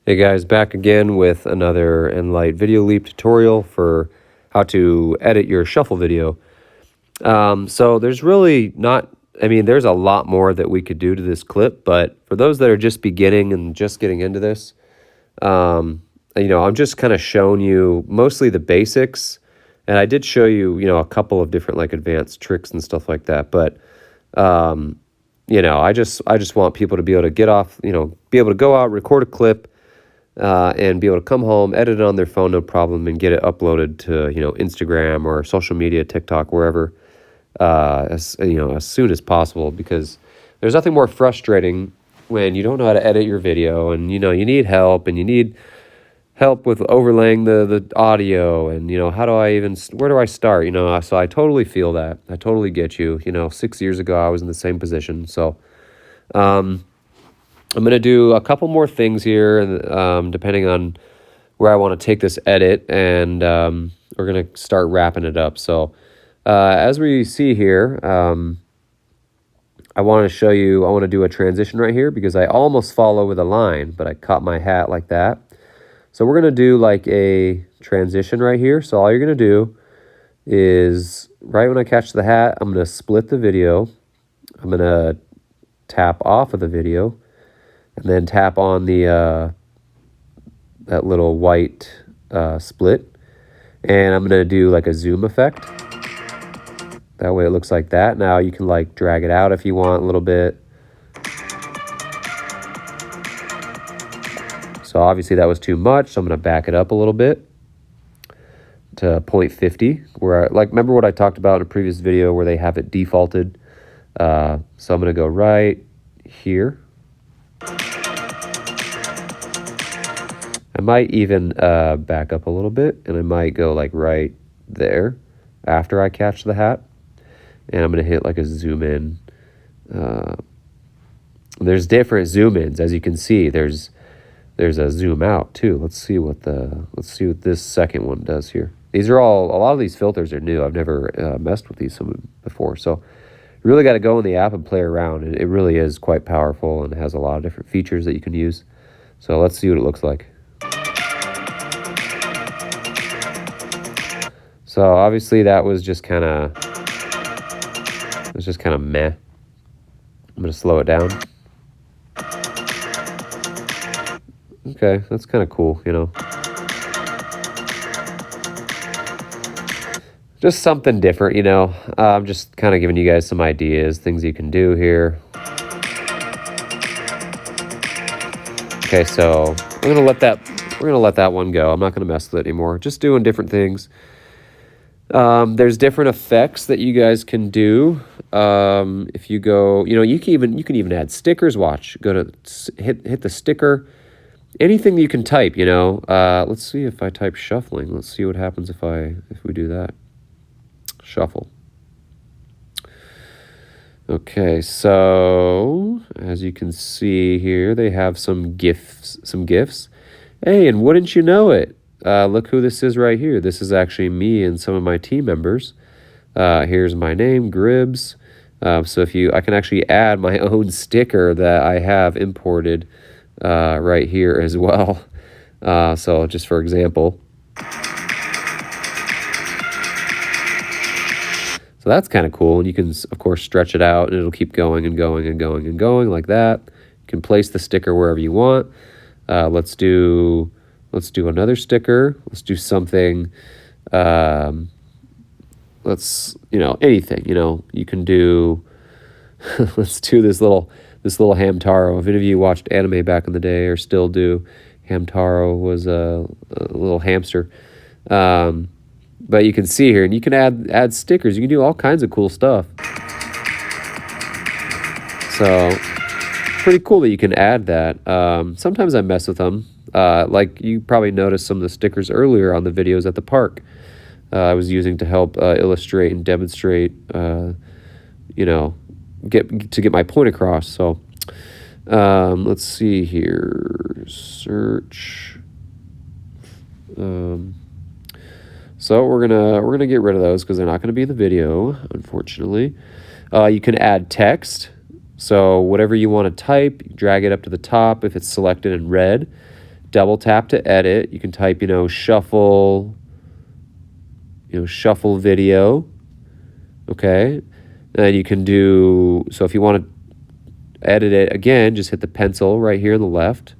Hey guys, back again with another Enlight Videoleap tutorial for how to edit your shuffle video. So there's really not, there's a lot more that we could do to this clip, but for those that are just beginning and just getting into this, I'm just kind of showing you mostly the basics, and I did show you, a couple of different like advanced tricks and stuff like that, but I just want people to be able to get off, be able to go out, record a clip, and be able to come home, edit it on their phone, no problem, and get it uploaded to, Instagram or social media, TikTok, wherever, as soon as possible, because there's nothing more frustrating when you don't know how to edit your video and, you need help and you need help with overlaying the audio and, where do I start? So I totally feel that. I totally get you. 6 years ago, I was in the same position. So, I'm going to do a couple more things here, depending on where I want to take this edit, and we're going to start wrapping it up. So as we see here, I want to show you, I want to do a transition right here because I almost follow with a line, but I caught my hat like that. So we're going to do like a transition right here. So all you're going to do is right when I catch the hat, I'm going to split the video. I'm going to tap off of the video. And then tap on the that little white split. And I'm going to do like a zoom effect. That way it looks like that. Now you can like drag it out if you want a little bit. So obviously that was too much, so I'm going to back it up a little bit to 0.50. Where remember what I talked about in a previous video where they have it defaulted. So I'm going to go right here. I might even back up a little bit, and I might go like right there after I catch the hat. And I'm going to hit like a zoom in. There's different zoom ins, as you can see. There's a zoom out too. Let's see what this second one does here. These are a lot of these filters are new. I've never messed with these before. So you really got to go in the app and play around. It really is quite powerful, and it has a lot of different features that you can use. So let's see what it looks like. So obviously that was just kind of meh. I'm going to slow it down. Okay, that's kind of cool, Just something different, I'm just kind of giving you guys some ideas, things you can do here. Okay, so we're gonna let that one go. I'm not gonna mess with it anymore. Just doing different things. There's different effects that you guys can do. If you go, you can even add stickers. Watch, go to hit the sticker. Anything that you can type, let's see if I type shuffling. Let's see what happens if we do that. Shuffle. Okay, so as you can see here, they have some GIFs. Hey, and wouldn't you know it? Look who this is right here. This is actually me and some of my team members. Here's my name, gribbz. So I can actually add my own sticker that I have imported right here as well. So just for example. So that's kind of cool. And you can, of course, stretch it out and it'll keep going and going and going and going like that. You can place the sticker wherever you want. Let's do another sticker. Let's do something. Anything, you can do. Let's do this little Hamtaro. If any of you watched anime back in the day or still do, Hamtaro was a little hamster. But you can see here, and you can add stickers. You can do all kinds of cool stuff. So pretty cool that you can add that. Sometimes I mess with them. Like you probably noticed some of the stickers earlier on the videos at the park. I was using to help illustrate and demonstrate, get my point across. So let's see here. Search. So we're gonna get rid of those because they're not gonna be in the video, unfortunately. You can add text. So whatever you want to type, drag it up to the top if it's selected in red. double tap to edit. You can type, shuffle, shuffle video. Okay. And you can do, so if you want to edit it again, just hit the pencil right here on the left.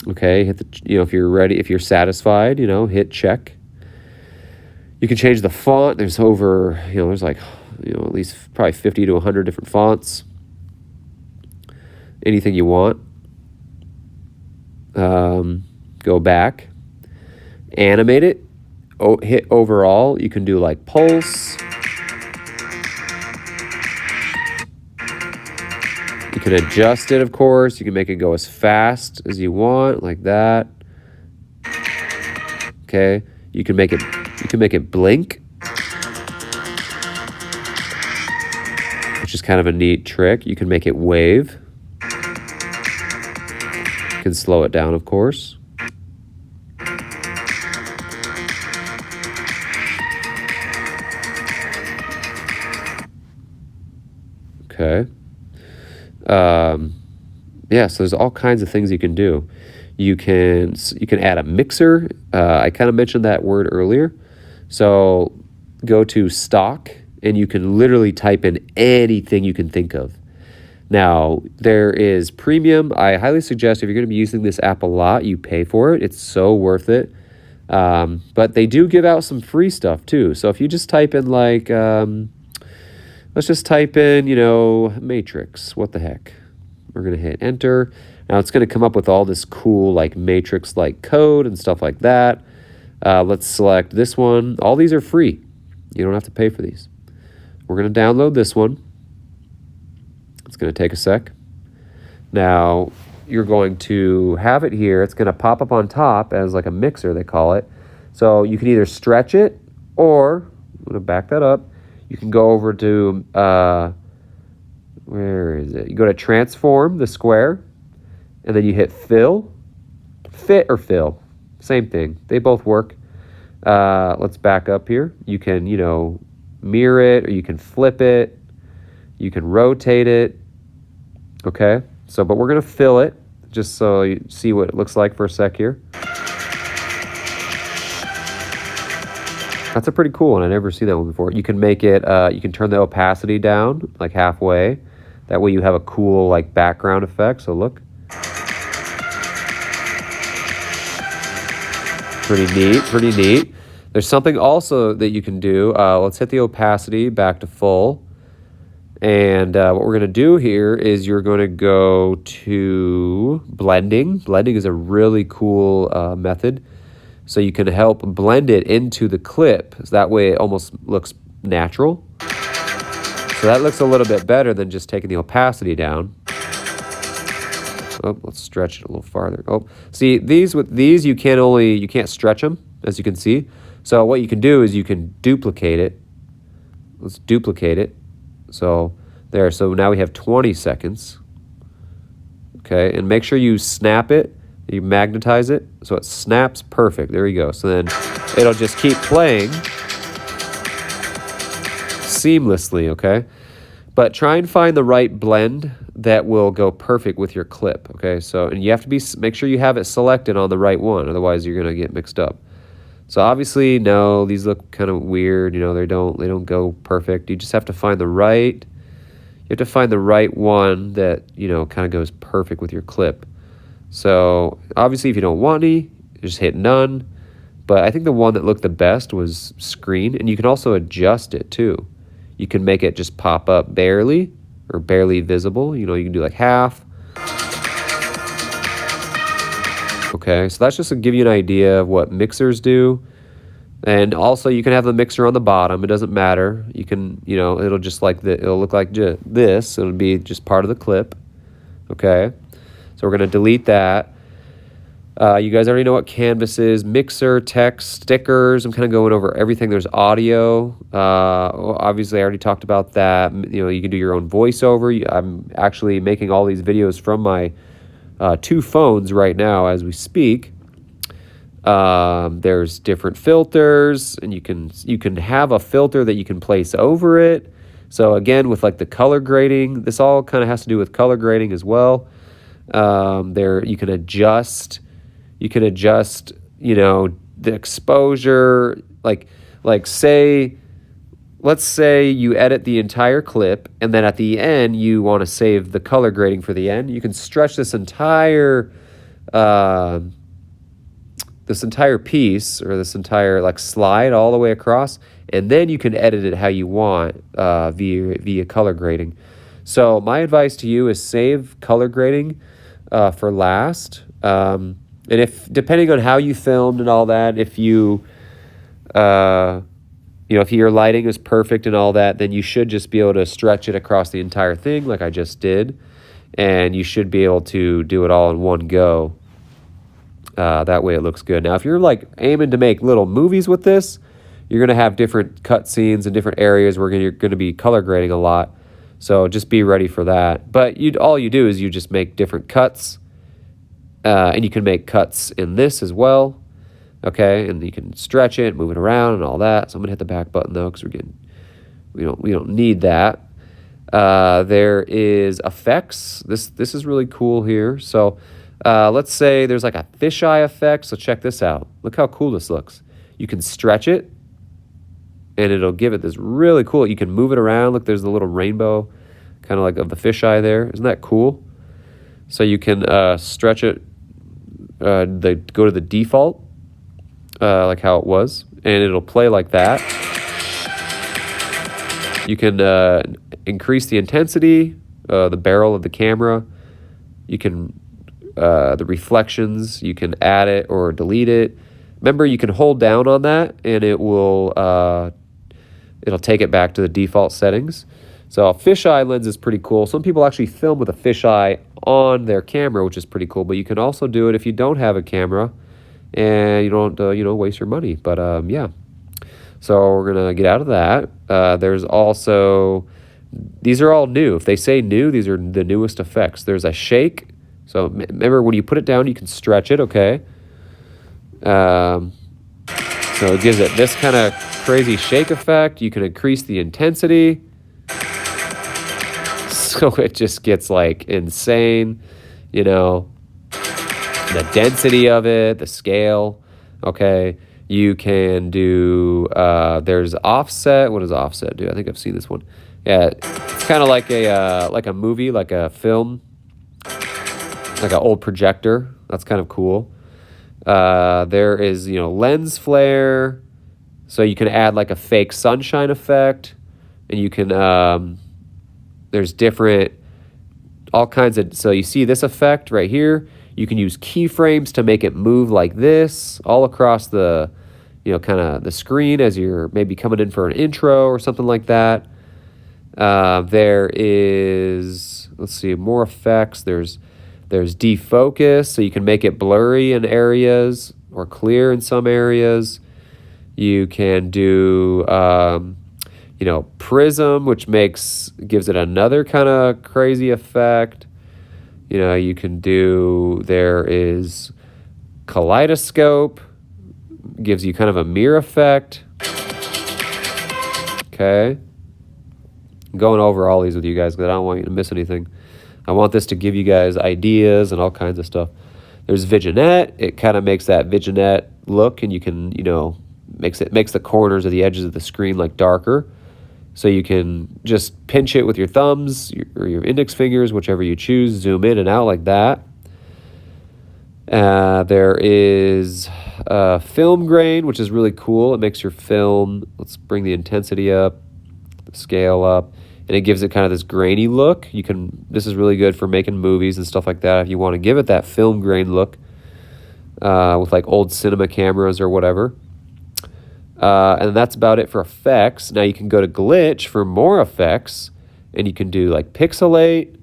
Okay. Hit the, if you're ready, if you're satisfied, hit check. You can change the font. There's over, there's like, at least probably 50 to 100 different fonts. Anything you want. Go back. Animate it. Hit overall. You can do like pulse. You can adjust it, of course. You can make it go as fast as you want, like that. Okay. You can make it blink, which is kind of a neat trick. You can make it wave. You can slow it down, of course. Okay. Yeah, so there's all kinds of things you can do. You can add a mixer. I kind of mentioned that word earlier. So go to stock, and you can literally type in anything you can think of. Now, there is premium. I highly suggest if you're going to be using this app a lot, you pay for it. It's so worth it. But they do give out some free stuff too. So if you just type in like, let's just type in, matrix. What the heck? We're going to hit enter. Now it's going to come up with all this cool like matrix-like code and stuff like that. Let's select this one. All these are free. You don't have to pay for these. We're going to download this one. It's going to take a sec. Now, you're going to have it here. It's going to pop up on top as like a mixer, they call it. So you can either stretch it, or, I'm going to back that up. You can go over to, where is it? You go to transform the square, and then you hit fill, fit or fill. Same thing. They both work. Let's back up here. You can, mirror it, or you can flip it. You can rotate it. Okay. So, but we're going to fill it just so you see what it looks like for a sec here. That's a pretty cool one. I never seen that one before. You can make it, you can turn the opacity down like halfway. That way you have a cool like background effect. So look. Pretty neat. There's something also that you can do. Let's hit the opacity back to full. And what we're going to do here is you're going to go to blending. Blending is a really cool method. So you can help blend it into the clip. So that way it almost looks natural. So that looks a little bit better than just taking the opacity down. Oh, let's stretch it a little farther. Oh, see, with these you can't stretch them, as you can see. So what you can do is you can duplicate it. Let's duplicate it. So there, so now we have 20 seconds. Okay, and make sure you snap it, you magnetize it, so it snaps perfect. There you go. So then it'll just keep playing seamlessly, okay? But try and find the right blend that will go perfect with your clip, okay? So, and you have to make sure you have it selected on the right one, otherwise you're gonna get mixed up. So obviously, no, these look kind of weird, they don't go perfect. You just have to find the right, one that, kind of goes perfect with your clip. So obviously if you don't want any, just hit none. But I think the one that looked the best was screen, and you can also adjust it too. You can make it just pop up barely or barely visible. You can do like half. Okay, so that's just to give you an idea of what mixers do. And also you can have the mixer on the bottom. It doesn't matter. You can, it'll just like it'll look like this. It'll be just part of the clip. Okay, so we're going to delete that. You guys already know what Canvas is. Mixer, text, stickers. I'm kind of going over everything. There's audio. Obviously, I already talked about that. You can do your own voiceover. I'm actually making all these videos from my 2 phones right now as we speak. There's different filters, and you can have a filter that you can place over it. So again, with like the color grading, this all kind of has to do with color grading as well. There you can adjust You can adjust, you know, the exposure, like say, let's say you edit the entire clip, and then at the end you want to save the color grading for the end. You can stretch this entire piece, or this entire like slide all the way across, and then you can edit it how you want via color grading. So my advice to you is save color grading for last. And if, depending on how you filmed and all that, if you you know, if your lighting is perfect and all that, then you should just be able to stretch it across the entire thing like I just did. And you should be able to do it all in one go. That way it looks good. Now, if you're like aiming to make little movies with this, you're going to have different cut scenes and different areas where you're going to be color grading a lot. So just be ready for that. But all you do is you just make different cuts. And you can make cuts in this as well. Okay, and you can stretch it, move it around, and all that. So I'm gonna hit the back button though, because we don't need that. There is effects. This is really cool here. So let's say there's like a fisheye effect. So check this out. Look how cool this looks. You can stretch it, and it'll give it this really cool. You can move it around. Look, there's the little rainbow, kind of like of the fisheye there. Isn't that cool? So you can stretch it. Go to the default. Like how it was, and it'll play like that. You can increase the intensity, the barrel of the camera. You can, the reflections, you can add it or delete it. Remember, you can hold down on that, and it will, it'll take it back to the default settings. So a fisheye lens is pretty cool. Some people actually film with a fisheye on their camera, which is pretty cool, but you can also do it if you don't have a camera and you don't, you know, waste your money. But yeah, so we're gonna get out of that. There's also, these are all new. If they say new, these are the newest effects. There's a shake. So remember, when you put it down, you can stretch it. Okay. So it gives it this kind of crazy shake effect. You can increase the intensity, so it just gets like insane, you know. The density of it, the scale, okay. You can do, there's offset. What does offset do? I think I've seen this one. Yeah, it's kind of like a movie, like a film, like an old projector. That's kind of cool. There is, you know, lens flare. So you can add like a fake sunshine effect, and you can, there's different, all kinds of, so you see this effect right here. You can use keyframes to make it move like this all across the, you know, kind of the screen as you're maybe coming in for an intro or something like that. There is, let's see, more effects. There's defocus, so you can make it blurry in areas or clear in some areas. You can do, you know, prism, which gives it another kind of crazy effect. You know, you can do, there is kaleidoscope, gives you kind of a mirror effect. Okay. I'm going over all these with you guys because I don't want you to miss anything. I want this to give you guys ideas and all kinds of stuff. There's vignette. It kind of makes that vignette look, and you can, you know, makes the corners of the edges of the screen like darker. So you can just pinch it with your thumbs or your index fingers, whichever you choose, zoom in and out like that. There is film grain, which is really cool. It makes your film, let's bring the intensity up, the scale up, and it gives it kind of this grainy look. This is really good for making movies and stuff like that if you want to give it that film grain look with like old cinema cameras or whatever. And that's about it for effects. Now you can go to glitch for more effects, and you can do like pixelate.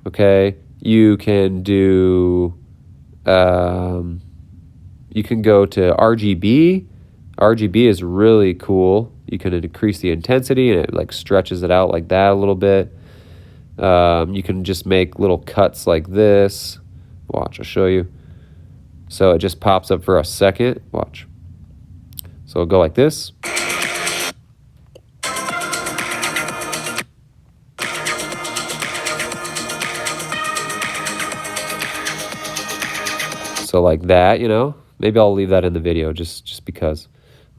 Okay, you can do, you can go to RGB. RGB is really cool. You can increase the intensity, and it like stretches it out like that a little bit. You can just make little cuts like this. Watch, I'll show you. So it just pops up for a second. Watch. So it'll go like this. So like that, you know, maybe I'll leave that in the video just because.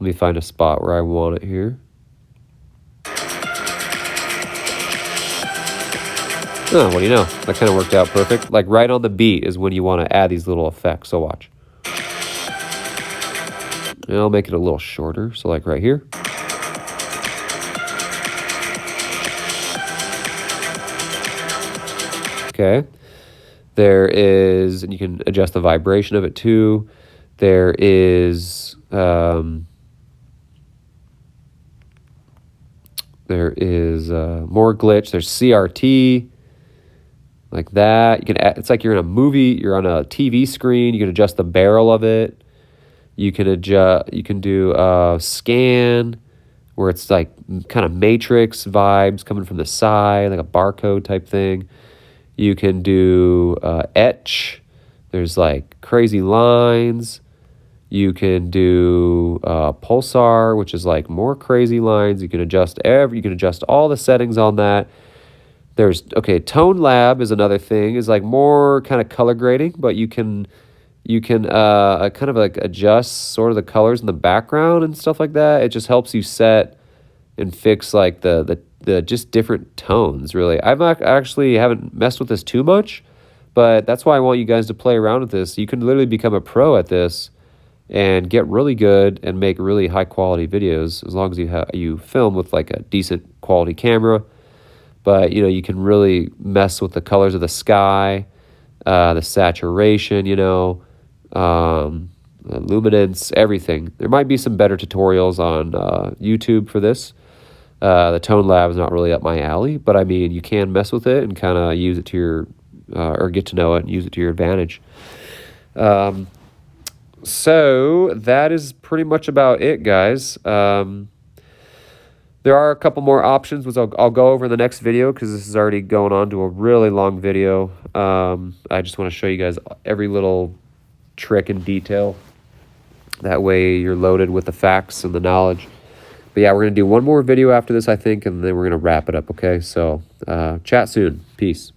Let me find a spot where I want it here. Oh, what do you know? That kind of worked out perfect. Like right on the beat is when you want to add these little effects. So watch. And I'll make it a little shorter. So like right here. Okay. There is, and you can adjust the vibration of it too. There is, more glitch. There's CRT. Like that. You can add, it's like you're in a movie, you're on a TV screen, you can adjust the barrel of it. You can adjust, you can do scan, where it's like kind of matrix vibes coming from the side, like a barcode type thing. You can do etch. There's like crazy lines. You can do pulsar, which is like more crazy lines. You can adjust you can adjust all the settings on that. There's, okay, Tone Lab is another thing, is like more kind of color grading, but you can kind of like adjust sort of the colors in the background and stuff like that. It just helps you set and fix like the just different tones, really. I've actually haven't messed with this too much, but that's why I want you guys to play around with this. You can literally become a pro at this and get really good and make really high quality videos as long as you film with like a decent quality camera. But, you know, you can really mess with the colors of the sky, the saturation, you know, luminance, everything. There might be some better tutorials on YouTube for this. The Tone Lab is not really up my alley, but I mean, you can mess with it and kind of use it to your, or get to know it and use it to your advantage. So that is pretty much about it, guys. There are a couple more options, which I'll go over in the next video because this is already going on to a really long video. I just want to show you guys every little trick and detail. That way you're loaded with the facts and the knowledge. But yeah, we're going to do one more video after this, I think, and then we're going to wrap it up, okay? So chat soon. Peace.